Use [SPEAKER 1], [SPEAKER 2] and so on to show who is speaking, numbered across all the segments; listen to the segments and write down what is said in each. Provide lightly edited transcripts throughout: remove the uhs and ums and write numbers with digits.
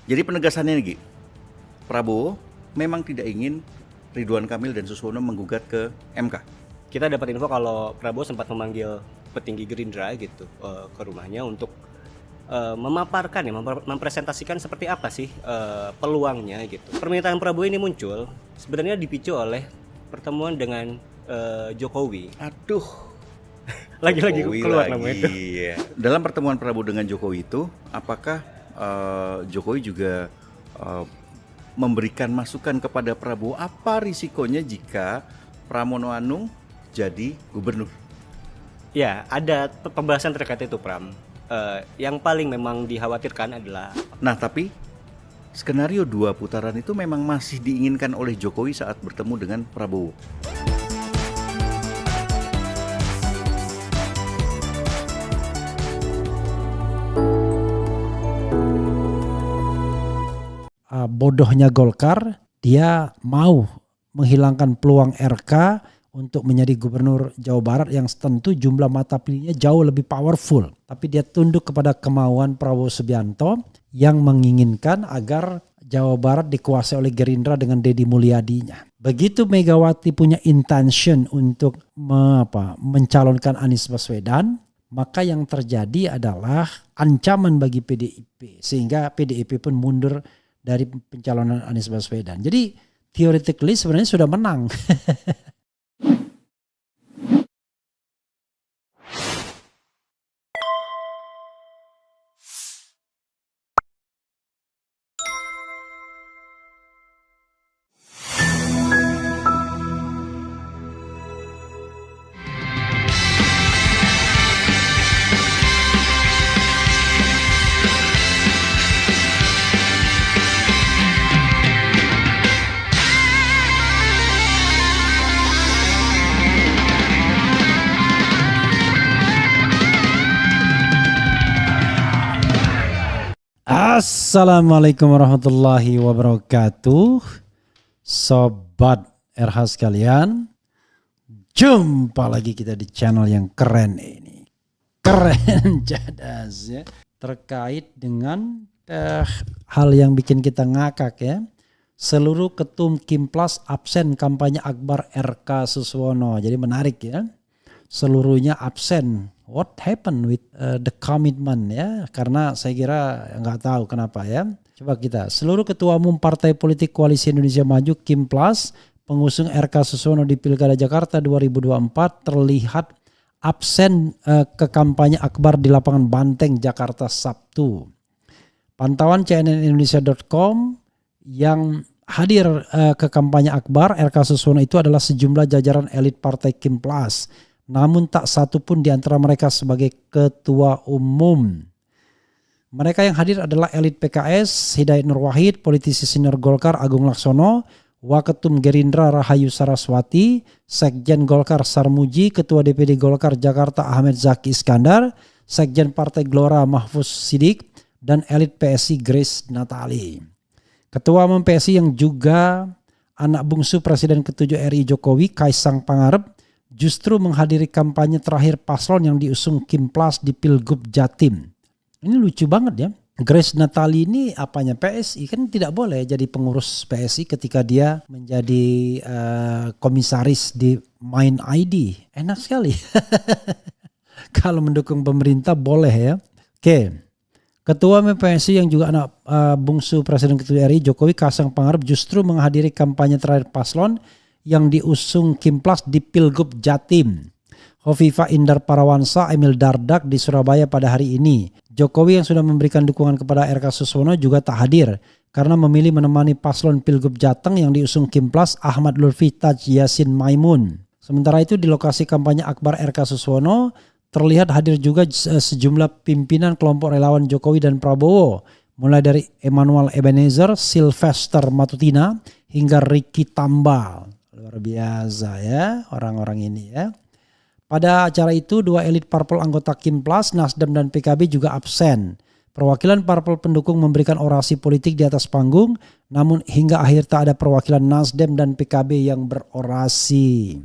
[SPEAKER 1] Jadi penegasannya nih Gi, Prabowo memang tidak ingin Ridwan Kamil dan Suswono menggugat ke MK.
[SPEAKER 2] Kita dapat info kalau Prabowo sempat memanggil petinggi Gerindra gitu ke rumahnya untuk memaparkan ya, mempresentasikan seperti apa sih peluangnya gitu. Permintaan Prabowo ini muncul sebenarnya dipicu oleh pertemuan dengan Jokowi.
[SPEAKER 1] Aduh,
[SPEAKER 2] Lagi-lagi
[SPEAKER 1] Jokowi
[SPEAKER 2] keluar
[SPEAKER 1] lagi.
[SPEAKER 2] nama itu.
[SPEAKER 1] Ya. Dalam pertemuan Prabowo dengan Jokowi itu, apakah Jokowi juga memberikan masukan kepada Prabowo apa risikonya jika Pramono Anung jadi gubernur?
[SPEAKER 2] Ya, ada pembahasan terkait itu, Pram. Yang paling memang dikhawatirkan adalah
[SPEAKER 1] Nah, tapi skenario 2 putaran itu memang masih diinginkan oleh Jokowi saat bertemu dengan Prabowo.
[SPEAKER 3] Bodohnya Golkar, dia mau menghilangkan peluang RK untuk menjadi gubernur Jawa Barat yang tentu jumlah mata pilihnya jauh lebih powerful. Tapi dia tunduk kepada kemauan Prabowo Subianto yang menginginkan agar Jawa Barat dikuasai oleh Gerindra dengan Deddy Mulyadinya. Begitu Megawati punya intention untuk mencalonkan Anies Baswedan, maka yang terjadi adalah ancaman bagi PDIP. Sehingga PDIP pun mundur dari pencalonan Anies Baswedan. Jadi theoretically sebenarnya sudah menang. Assalamualaikum warahmatullahi wabarakatuh. Sobat RH sekalian, jumpa lagi kita di channel yang keren ini. Keren jadas ya. Terkait dengan hal yang bikin kita ngakak ya. Seluruh ketum Kimplas absen kampanye Akbar RK Suswono. Jadi menarik ya. Seluruhnya absen. What happened with the commitment ya? Karena saya kira nggak tahu kenapa ya. Coba kita, seluruh ketua umum Partai Politik Koalisi Indonesia Maju Kimplas pengusung RK Suswono di Pilkada Jakarta 2024 terlihat absen ke kampanye Akbar di lapangan Banteng Jakarta Sabtu. Pantauan cnnindonesia.com yang hadir ke kampanye Akbar RK Suswono itu adalah sejumlah jajaran elit Partai Kimplas. Namun tak satu pun di antara mereka sebagai ketua umum. Mereka yang hadir adalah elit PKS, Hidayat Nur Wahid, politisi senior Golkar Agung Laksono, Waketum Gerindra Rahayu Saraswati, Sekjen Golkar Sarmuji, Ketua DPD Golkar Jakarta Ahmed Zaki Iskandar, Sekjen Partai Gelora Mahfuz Sidik, dan elit PSI Grace Natali. Ketua umum PSI yang juga anak bungsu Presiden ke-7 RI Jokowi, Kaisang Pangarep, justru menghadiri kampanye terakhir paslon yang diusung Kimplas di Pilgub Jatim. Ini lucu banget ya. Grace Natali ini apanya PSI, kan tidak boleh jadi pengurus PSI ketika dia menjadi komisaris di Mind ID. Enak sekali. Kalau mendukung pemerintah boleh ya. Oke. Ketua PSI yang juga anak bungsu Presiden ke-7 RI Jokowi, Kaisang Pangarep, justru menghadiri kampanye terakhir paslon yang diusung Kimplas di Pilgub Jatim. Hovifah Indar Parawansa, Emil Dardak di Surabaya pada hari ini. Jokowi yang sudah memberikan dukungan kepada RK Suswono juga tak hadir karena memilih menemani paslon Pilgub Jateng yang diusung Kimplas Ahmad Lutfi Taj Yasin Maimun. Sementara itu di lokasi kampanye Akbar RK Suswono terlihat hadir juga sejumlah pimpinan kelompok relawan Jokowi dan Prabowo. Mulai dari Emmanuel Ebenezer, Sylvester Matutina hingga Ricky Tambal. Luar biasa ya orang-orang ini ya. Pada acara itu dua elit parpol anggota Kimplas, Nasdem dan PKB juga absen. Perwakilan parpol pendukung memberikan orasi politik di atas panggung, namun hingga akhir tak ada perwakilan Nasdem dan PKB yang berorasi.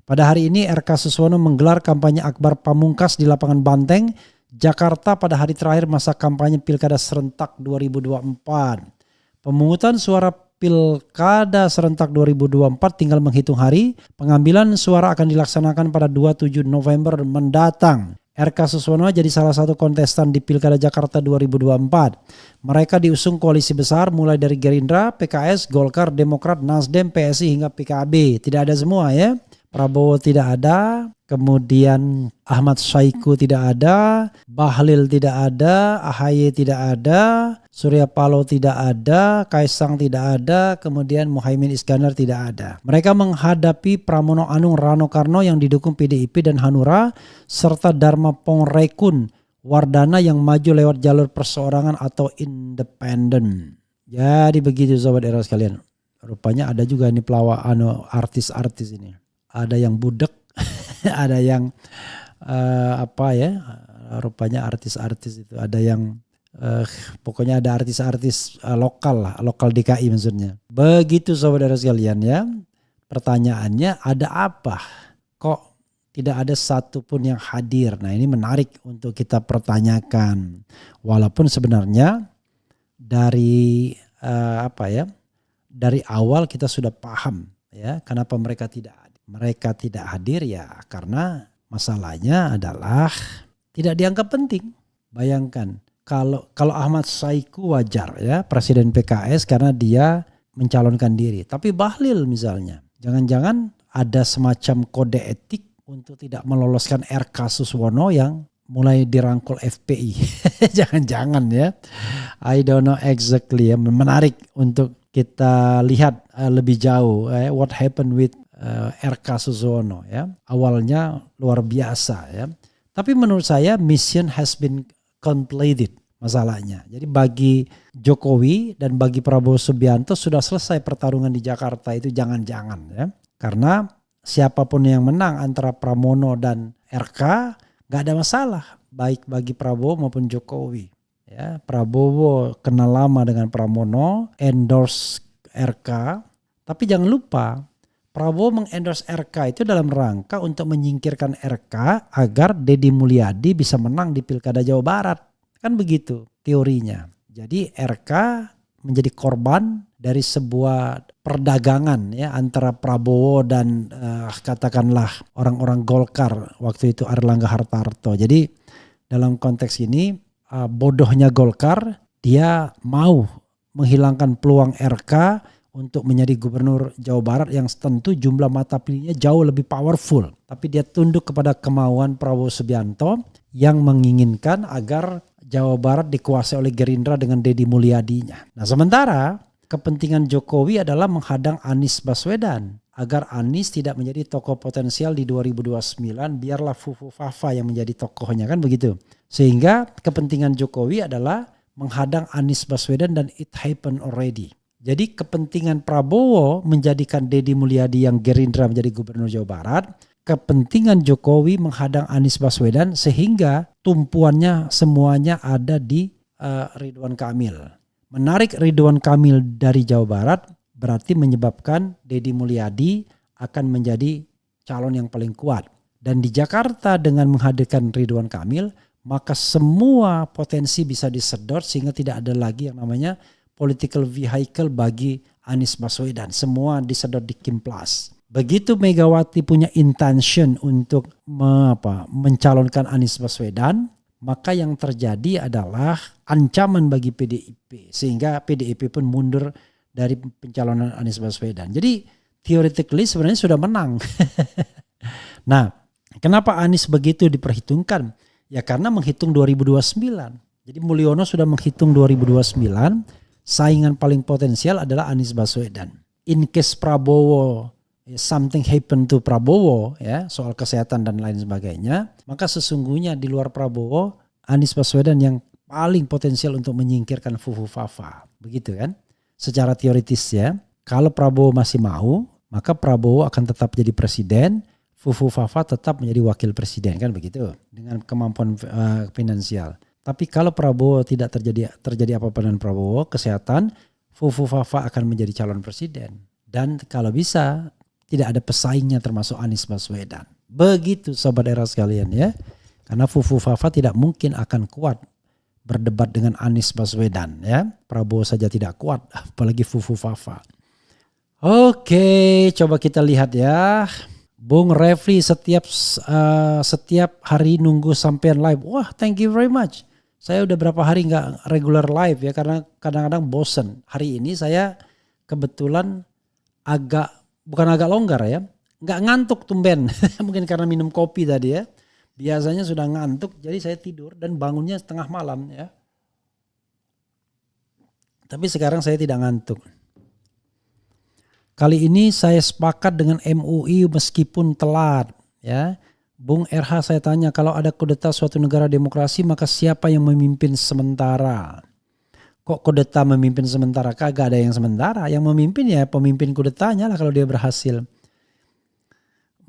[SPEAKER 3] Pada hari ini RK Suswono menggelar kampanye Akbar pamungkas di lapangan Banteng Jakarta pada hari terakhir masa kampanye Pilkada Serentak 2024. Pemungutan suara Pilkada Serentak 2024 tinggal menghitung hari. Pengambilan suara akan dilaksanakan pada 27 November mendatang. RK Suswono jadi salah satu kontestan di Pilkada Jakarta 2024. Mereka diusung koalisi besar mulai dari Gerindra, PKS, Golkar, Demokrat, Nasdem, PSI hingga PKB. Tidak ada semua ya. Prabowo tidak ada, kemudian Ahmad Saiku tidak ada, Bahlil tidak ada, AHY tidak ada, Surya Paloh tidak ada, Kaisang tidak ada, kemudian Muhaimin Iskandar tidak ada. Mereka menghadapi Pramono Anung Rano Karno yang didukung PDIP dan Hanura, serta Dharma Pongrekun Wardana yang maju lewat jalur perseorangan atau independen. Jadi begitu sobat era sekalian. Rupanya ada juga ini pelawak artis-artis ini. Ada yang budek, ada yang rupanya artis-artis itu, ada yang pokoknya ada artis-artis lokal DKI maksudnya. Begitu saudara sekalian ya. Pertanyaannya ada apa? Kok tidak ada satupun yang hadir? Nah ini menarik untuk kita pertanyakan. Walaupun sebenarnya dari dari awal kita sudah paham ya kenapa mereka tidak hadir. Mereka tidak hadir ya karena masalahnya adalah tidak dianggap penting. Bayangkan kalau Ahmad Saiku wajar ya Presiden PKS karena dia mencalonkan diri. Tapi Bahlil misalnya, jangan-jangan ada semacam kode etik untuk tidak meloloskan RK Suswono yang mulai dirangkul FPI. Jangan-jangan ya. I don't know exactly ya. Menarik untuk kita lihat lebih jauh what happened with RK Suswono ya. Awalnya luar biasa ya. Tapi menurut saya mission has been completed masalahnya. Jadi bagi Jokowi dan bagi Prabowo Subianto sudah selesai pertarungan di Jakarta itu jangan-jangan ya. Karena siapapun yang menang antara Pramono dan RK gak ada masalah baik bagi Prabowo maupun Jokowi. Ya, Prabowo kenal lama dengan Pramono, endorse RK, tapi jangan lupa Prabowo mengendorse RK itu dalam rangka untuk menyingkirkan RK agar Deddy Mulyadi bisa menang di Pilkada Jawa Barat. Kan begitu teorinya. Jadi RK menjadi korban dari sebuah perdagangan ya antara Prabowo dan katakanlah orang-orang Golkar waktu itu Airlangga Hartarto. Jadi dalam konteks ini bodohnya Golkar, dia mau menghilangkan peluang RK untuk menjadi gubernur Jawa Barat yang tentu jumlah mata pilihnya jauh lebih powerful. Tapi dia tunduk kepada kemauan Prabowo Subianto yang menginginkan agar Jawa Barat dikuasai oleh Gerindra dengan Deddy Mulyadinya. Nah sementara kepentingan Jokowi adalah menghadang Anies Baswedan. Agar Anies tidak menjadi tokoh potensial di 2029, biarlah Fufu Fafa yang menjadi tokohnya kan begitu. Sehingga kepentingan Jokowi adalah menghadang Anies Baswedan dan it happened already. Jadi kepentingan Prabowo menjadikan Deddy Mulyadi yang Gerindra menjadi gubernur Jawa Barat. Kepentingan Jokowi menghadang Anies Baswedan sehingga tumpuannya semuanya ada di Ridwan Kamil. Menarik Ridwan Kamil dari Jawa Barat berarti menyebabkan Deddy Mulyadi akan menjadi calon yang paling kuat. Dan di Jakarta dengan menghadirkan Ridwan Kamil maka semua potensi bisa disedot sehingga tidak ada lagi yang namanya political vehicle bagi Anies Baswedan. Semua disedot di Kimplas. Begitu Megawati punya intention untuk mencalonkan Anies Baswedan, maka yang terjadi adalah ancaman bagi PDIP. Sehingga PDIP pun mundur dari pencalonan Anies Baswedan. Jadi theoretically sebenarnya sudah menang. Nah, kenapa Anies begitu diperhitungkan? Ya karena menghitung 2029. Jadi Mulyono sudah menghitung 2029. Saingan paling potensial adalah Anies Baswedan. In case Prabowo, something happen to Prabowo ya soal kesehatan dan lain sebagainya, maka sesungguhnya di luar Prabowo Anies Baswedan yang paling potensial untuk menyingkirkan Fufu Fafa. Begitu kan? Secara teoritis ya, kalau Prabowo masih mau, maka Prabowo akan tetap jadi presiden, Fufu Fafa tetap menjadi wakil presiden kan begitu dengan kemampuan finansial. Tapi kalau Prabowo tidak terjadi apa-apa dengan Prabowo, kesehatan, Fufu Fafa akan menjadi calon presiden. Dan kalau bisa tidak ada pesaingnya termasuk Anies Baswedan. Begitu sobat era sekalian ya. Karena Fufu Fafa tidak mungkin akan kuat berdebat dengan Anies Baswedan ya. Prabowo saja tidak kuat, apalagi Fufu Fafa. Oke, coba kita lihat ya. Bung Refli setiap hari nunggu sampean live. Wah, thank you very much. Saya udah berapa hari nggak regular live ya karena kadang-kadang bosen. Hari ini saya kebetulan bukan agak longgar ya, nggak ngantuk tumben. Mungkin karena minum kopi tadi ya. Biasanya sudah ngantuk, jadi saya tidur dan bangunnya tengah malam ya. Tapi sekarang saya tidak ngantuk. Kali ini saya sepakat dengan MUI meskipun telat ya. Bung RH saya tanya, kalau ada kudeta suatu negara demokrasi maka siapa yang memimpin sementara? Kok kudeta memimpin sementara? Kagak ada yang sementara. Yang memimpin ya pemimpin kudetanya lah kalau dia berhasil.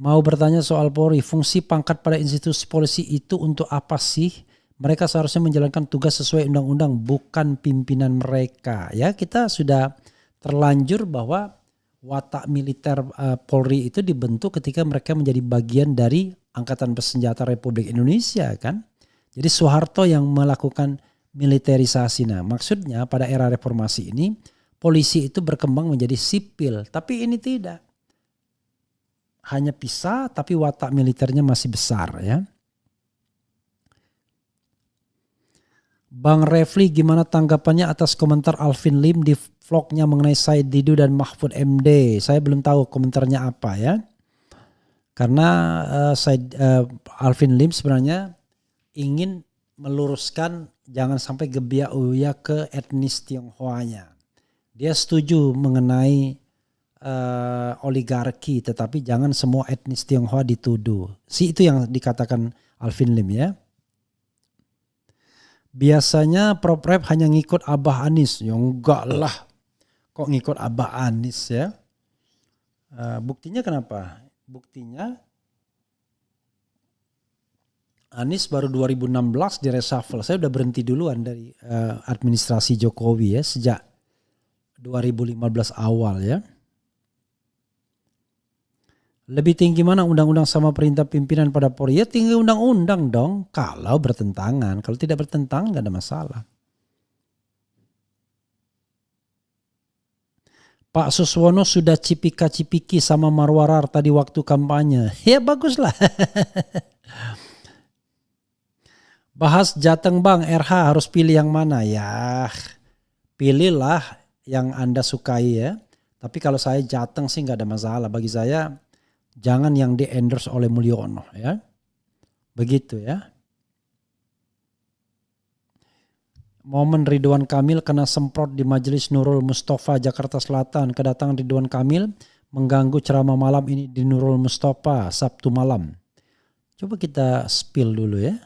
[SPEAKER 3] Mau bertanya soal Polri, fungsi pangkat pada institusi polisi itu untuk apa sih? Mereka seharusnya menjalankan tugas sesuai undang-undang, bukan pimpinan mereka. Ya, kita sudah terlanjur bahwa watak militer Polri itu dibentuk ketika mereka menjadi bagian dari Angkatan Bersenjata Republik Indonesia kan. Jadi Soeharto yang melakukan militerisasi. Nah, maksudnya pada era reformasi ini polisi itu berkembang menjadi sipil, tapi ini tidak. Hanya pisah tapi watak militernya masih besar ya. Bang Refli gimana tanggapannya atas komentar Alvin Lim di vlognya mengenai Said Didu dan Mahfud MD? Saya belum tahu komentarnya apa ya. Karena Alvin Lim sebenarnya ingin meluruskan jangan sampai gebiak uya ke etnis Tionghoanya. Dia setuju mengenai oligarki, tetapi jangan semua etnis Tionghoa dituduh. Itu yang dikatakan Alvin Lim ya. Biasanya Prof Rep hanya ngikut Abah Anies. Ya enggak lah. Kok ngikut Abah Anies ya? Buktinya kenapa? Buktinya Anies baru 2016 di reshuffle. Saya udah berhenti duluan dari administrasi Jokowi ya. Sejak 2015 awal ya. Lebih tinggi mana undang-undang sama perintah pimpinan pada Polri? Ya tinggi undang-undang dong. Kalau bertentangan. Kalau tidak bertentangan gak ada masalah. Pak Suswono sudah cipika-cipiki sama Marwarar tadi waktu kampanye. Ya baguslah. Bahas Jateng Bang, RH harus pilih yang mana? Ya pilihlah yang Anda sukai ya. Tapi kalau saya Jateng sih gak ada masalah. Bagi saya jangan yang di endorse oleh Mulyono ya. Begitu ya. Momen Ridwan Kamil kena semprot di Majelis Nurul Mustafa Jakarta Selatan. Kedatangan Ridwan Kamil mengganggu ceramah malam ini di Nurul Mustafa Sabtu malam. Coba kita spill dulu ya.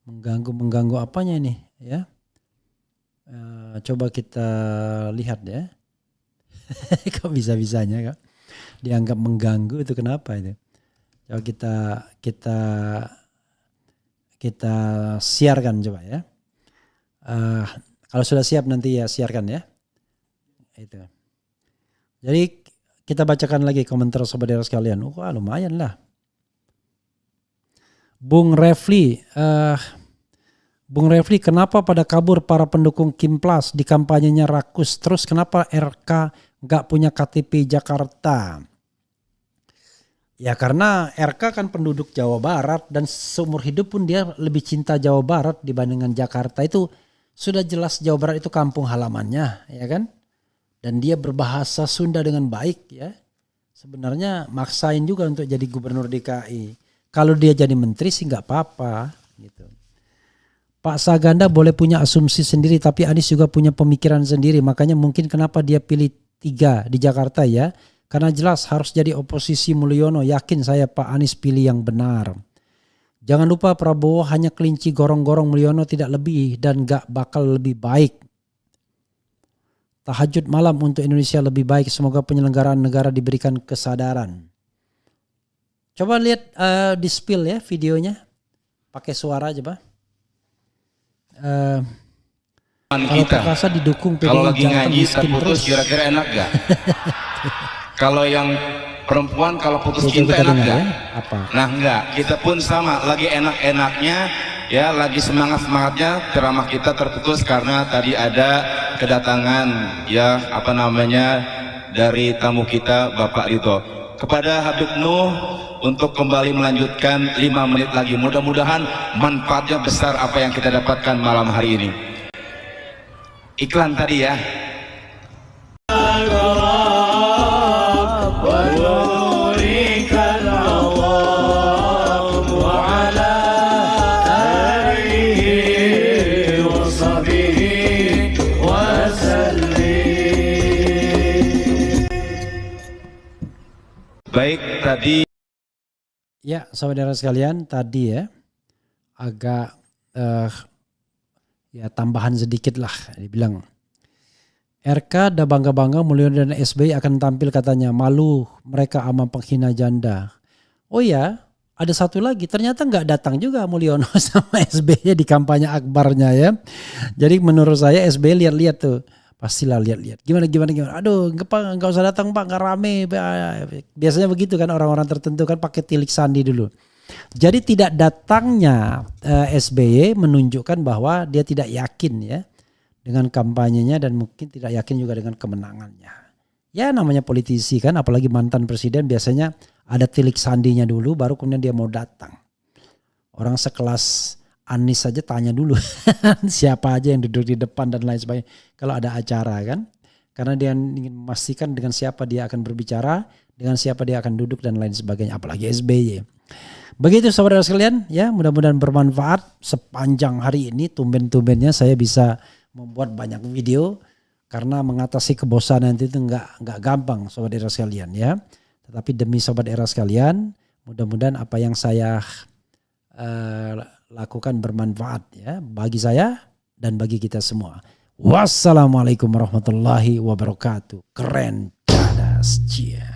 [SPEAKER 3] Mengganggu apanya ini ya. Coba kita lihat ya. Kok bisa-bisanya kak dianggap mengganggu itu kenapa itu? Coba kita siarkan coba ya. Kalau sudah siap nanti ya siarkan ya. Itu. Jadi kita bacakan lagi komentar sobat daerah sekalian. Wah lumayan lah. Bung Refli, kenapa pada kabur para pendukung Kim Plus di kampanyenya rakus? Terus kenapa RK nggak punya KTP Jakarta? Ya karena RK kan penduduk Jawa Barat dan seumur hidup pun dia lebih cinta Jawa Barat dibandingkan Jakarta. Itu sudah jelas Jawa Barat itu kampung halamannya ya kan. Dan dia berbahasa Sunda dengan baik ya. Sebenarnya maksain juga untuk jadi gubernur DKI. Kalau dia jadi menteri sih nggak apa-apa gitu. Pak Saganda boleh punya asumsi sendiri tapi Anies juga punya pemikiran sendiri. Makanya mungkin kenapa dia pilih 3 di Jakarta ya. Karena jelas harus jadi oposisi Mulyono. Yakin saya Pak Anies pilih yang benar. Jangan lupa Prabowo hanya kelinci gorong-gorong, Mulyono tidak lebih dan gak bakal lebih baik. Tahajud malam untuk Indonesia lebih baik. Semoga penyelenggaraan negara diberikan kesadaran. Coba lihat di spill ya videonya. Pakai suara aja Pak. Kalau Perkasa didukung PDI
[SPEAKER 4] kalau lagi ngaji terputus kira-kira enak gak? Kalau yang Perempuan kalau putus
[SPEAKER 3] Coba
[SPEAKER 4] cinta
[SPEAKER 3] kita
[SPEAKER 4] enak
[SPEAKER 3] dengar
[SPEAKER 4] nggak?
[SPEAKER 3] ya, apa?
[SPEAKER 4] Nah enggak, kita pun sama, lagi enak-enaknya ya, lagi semangat-semangatnya ceramah kita terputus karena tadi ada kedatangan ya apa namanya dari tamu kita Bapak Ridho. Kepada Habib Nuh untuk kembali melanjutkan 5 menit lagi, mudah-mudahan manfaatnya besar apa yang kita dapatkan malam hari ini. Iklan tadi ya. Baik, tadi
[SPEAKER 3] Ya, saudara sekalian, tadi ya agak ya tambahan sedikit lah. Dibilang RK dah bangga-bangga Mulyono dan SBY akan tampil katanya, malu mereka ama penghina janda. Oh ya, ada satu lagi, ternyata nggak datang juga Mulyono sama SBY di kampanye akbarnya ya. Jadi menurut saya SBY lihat-lihat tuh. Pastilah lihat-lihat. Gimana. Aduh, nggak usah datang Pak, nggak rame. Biasanya begitu kan, orang-orang tertentu kan pakai tilik sandi dulu. Jadi tidak datangnya SBY menunjukkan bahwa dia tidak yakin ya dengan kampanyenya dan mungkin tidak yakin juga dengan kemenangannya. Ya namanya politisi kan, apalagi mantan presiden biasanya ada tilik sandinya dulu baru kemudian dia mau datang. Orang sekelas Anies saja tanya dulu siapa aja yang duduk di depan dan lain sebagainya kalau ada acara kan, karena dia ingin memastikan dengan siapa dia akan berbicara, dengan siapa dia akan duduk dan lain sebagainya, apalagi SBY. Begitu saudara sekalian ya, mudah-mudahan bermanfaat. Sepanjang hari ini tumben-tumbennya saya bisa membuat banyak video karena mengatasi kebosanan itu nggak gampang sobat era sekalian ya, tetapi demi sobat era sekalian mudah-mudahan apa yang saya lakukan bermanfaat ya bagi saya dan bagi kita semua. Wassalamualaikum warahmatullahi wabarakatuh. Keren, cadas, cia.